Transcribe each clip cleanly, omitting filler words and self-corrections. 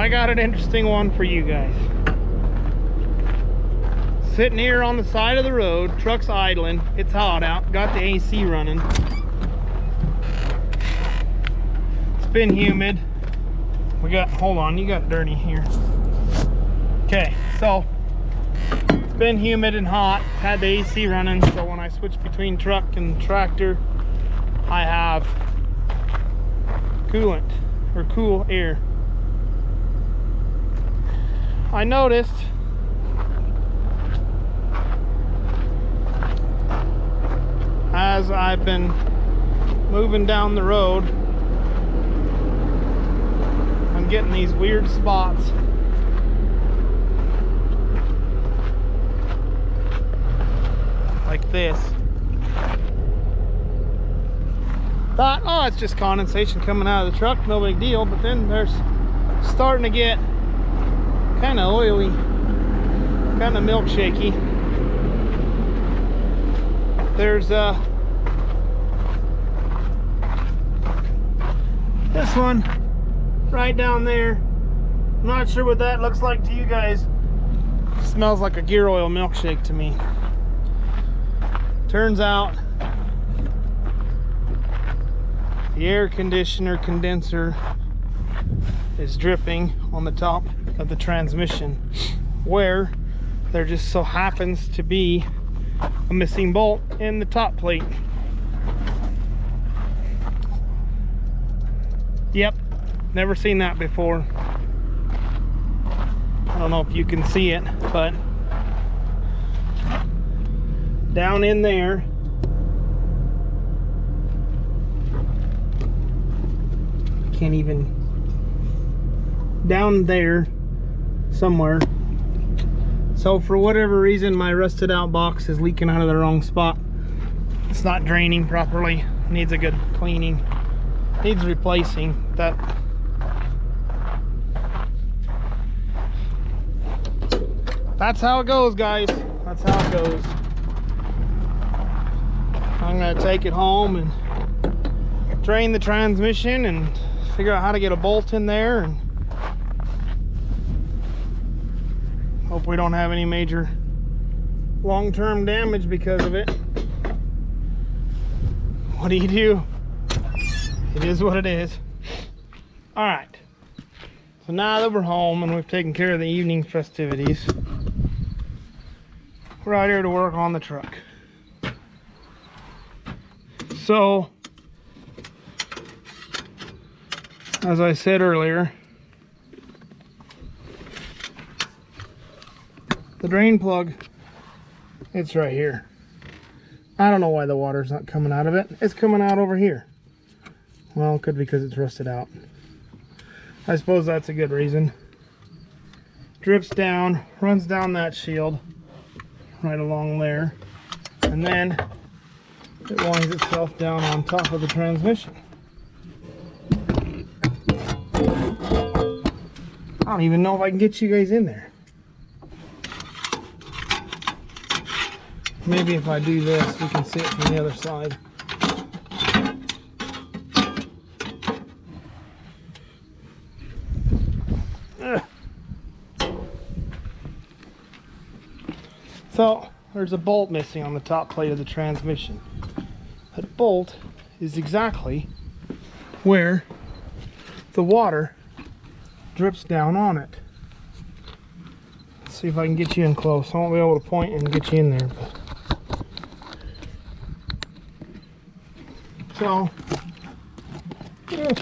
I got an interesting one for you guys. Sitting here on the side of the road, truck's idling, it's hot out, got the AC running. It's been humid. We got, hold on, you got dirty here. Okay, so it's been humid and hot, had the AC running, so when I switch between truck and tractor, I have coolant or cool air. I noticed as I've been moving down the road, I'm getting these weird spots. Like this. Thought, oh, it's just condensation coming out of the truck, no big deal, but then there's starting to get kind of oily, kind of milkshakey. There's this one right down there. I'm not sure what that looks like to you guys. It smells like a gear oil milkshake to me. Turns out the air conditioner condenser is dripping on the top of the transmission, where there just so happens to be a missing bolt in the top plate. Yep, never seen that before. I don't know if you can see it, but down in there, can't even, down there somewhere. So for whatever reason, my rusted out box is leaking out of the wrong spot. It's not draining properly, needs a good cleaning, needs replacing. That's how it goes, guys. That's how it goes. I'm gonna take it home and drain the transmission and figure out how to get a bolt in there, and hope we don't have any major long-term damage because of it. What do you do? It is what it is. All right, so now that we're home and we've taken care of the evening festivities, we're out here to work on the truck. So, as I said earlier, the drain plug, it's right here. I don't know why the water's not coming out of it. It's coming out over here. Well, it could be because it's rusted out. I suppose that's a good reason. Drips down, runs down that shield, right along there, and then it winds itself down on top of the transmission. I don't even know if I can get you guys in there. Maybe if I do this, we can see it from the other side. So, there's a bolt missing on the top plate of the transmission. That bolt is exactly where the water drips down on it. Let's see if I can get you in close. I won't be able to point and get you in there. So, yeah.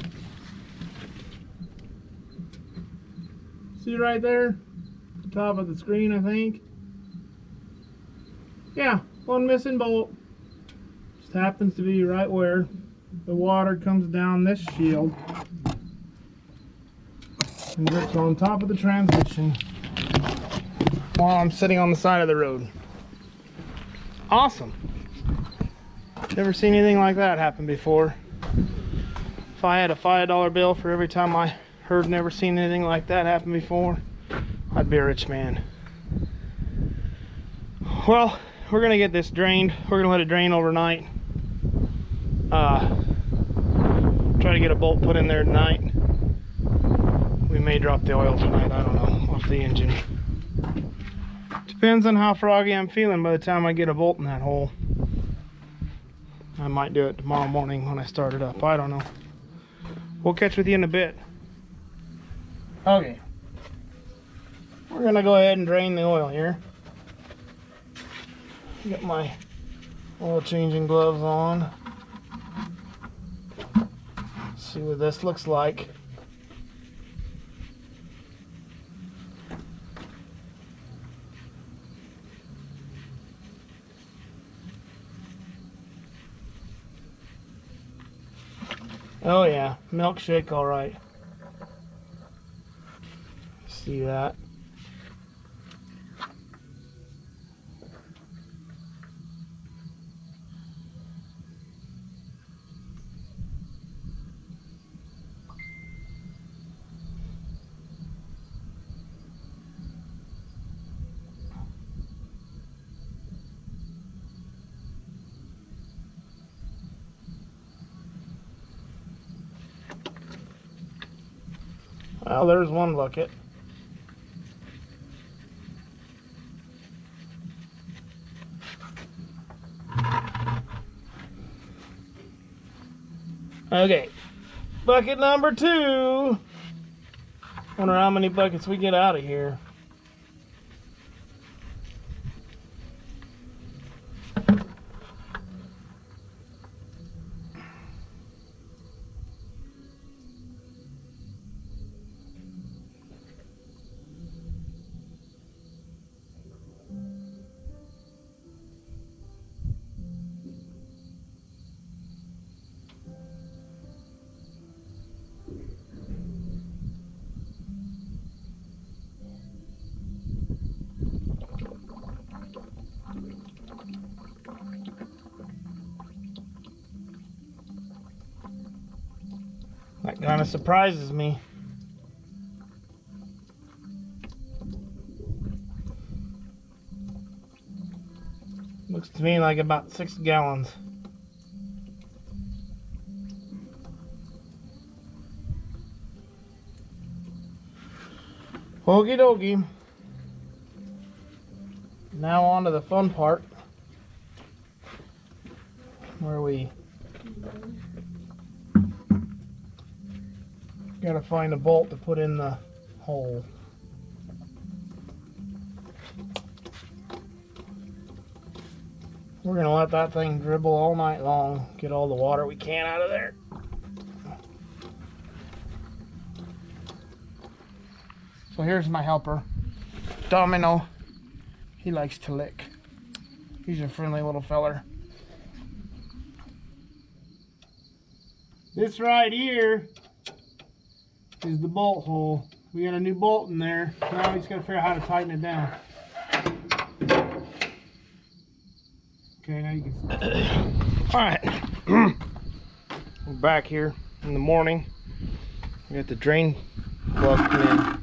See right there? The top of the screen, I think. Yeah, one missing bolt. Just happens to be right where the water comes down this shield and drips on top of the transmission while I'm sitting on the side of the road. Awesome. Never seen anything like that happen before. If I had a $5 bill for every time I heard never seen anything like that happen before, I'd be a rich man. Well, we're gonna get this drained. We're gonna let it drain overnight. Try to get a bolt put in there tonight. We may drop the oil tonight, I don't know, off the engine. Depends on how froggy I'm feeling by the time I get a bolt in that hole. I might do it tomorrow morning when I start it up, I don't know. We'll catch with you in a bit. Okay. We're gonna go ahead and drain the oil here. Get my oil changing gloves on. See what this looks like. Oh yeah, milkshake, all right. See that? Well, there's one bucket. Okay, bucket number 2. Wonder how many buckets we get out of here. That kind of surprises me. Looks to me like about 6 gallons. Okie dokie. Now on to the fun part, where we gotta find a bolt to put in the hole. We're gonna let that thing dribble all night long, get all the water we can out of there. So here's my helper, Domino. He likes to lick. He's a friendly little feller. This right here is the bolt hole. We got a new bolt in there. Now we just gotta figure out how to tighten it down. Okay, now you can. Alright. We're back here in the morning. We got the drain plugged in.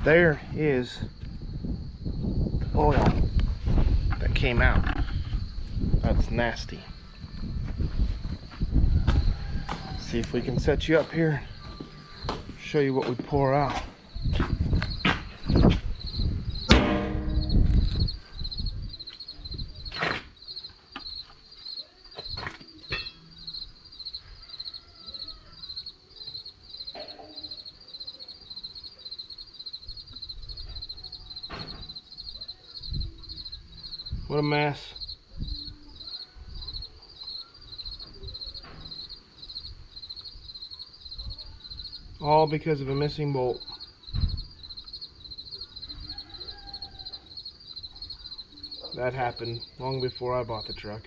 There is oil that came out. That's nasty. See if we can set you up here, show you what we pour out. What a mess. All because of a missing bolt. That happened long before I bought the truck.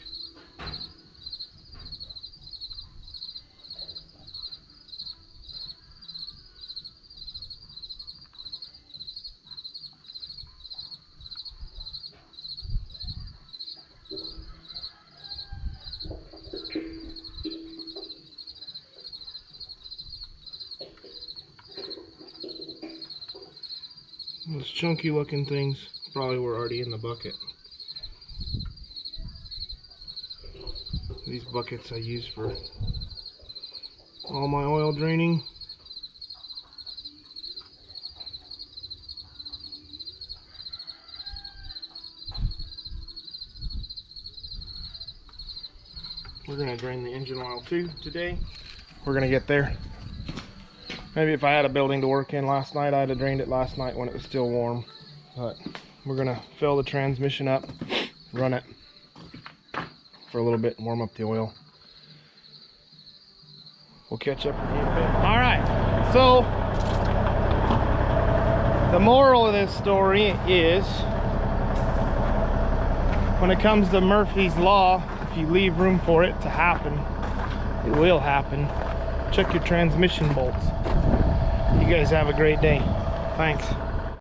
Those chunky looking things probably were already in the bucket. These buckets I use for all my oil draining. We're gonna drain the engine oil too today. We're gonna get there. Maybe if I had a building to work in last night, I'd have drained it last night when it was still warm. But we're gonna fill the transmission up, run it for a little bit, and warm up the oil. We'll catch up with you in a bit. All right, so the moral of this story is, when it comes to Murphy's Law, if you leave room for it to happen, it will happen. Check your transmission bolts. You guys have a great day. Thanks.